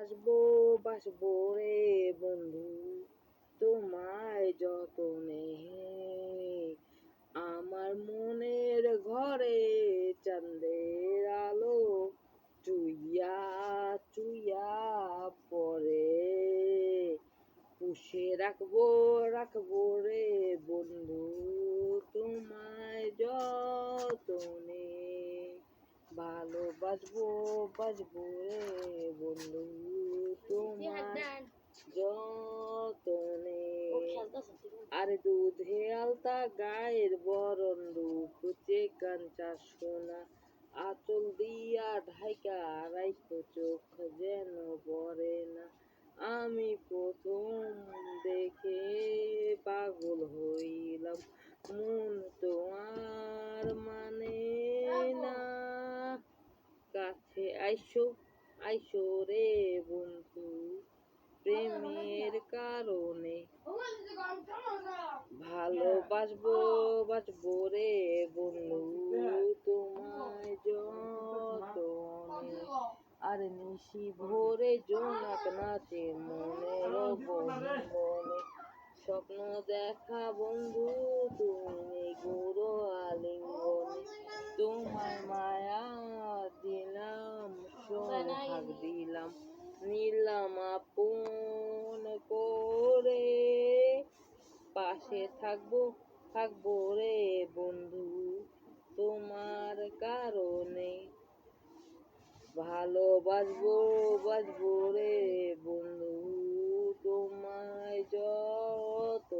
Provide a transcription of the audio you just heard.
বাসবো বাসবো রে বন্ধু তোমায় যতনে, আমার মনের ঘরে চাঁদের আলো চুইয়া চুইয়া পরে, পুষে রাখবো রাখবো রে বন্ধু তোমায় যতনে, ভালোবাসবো বাসবো রে বন্ধু তোমায় যতনে। আরে দুধে আলতা গায়ের বরণ রূপ কাঞ্চা সোনা, আঁচল দিয়া ঢাইকা রাইখো চোখ যেন পড়ে না। আমি প্রথম দেখে পাগল হইলাম, মন তো আর মানে না। কাছে আইসো আইসো রে বন্ধু প্রেমের কারণে, ভালোবাসবো বাসবো রে বন্ধু তোমায় যতনে। আর নিশি ভোরে জোনাক নাচে মনের বনে বনে, স্বপ্ন দেখা বন্ধু তুমি গুরু আলিঙ্গনে, তোমায় মায়া দিলাম সোহাগ দিলাম, নিলাম আপন করে, পাশে থাকবো থাকবো রে বন্ধু তোমার কারণে, ভালোবাসবো বাসবো রে বন্ধু তোমায় যত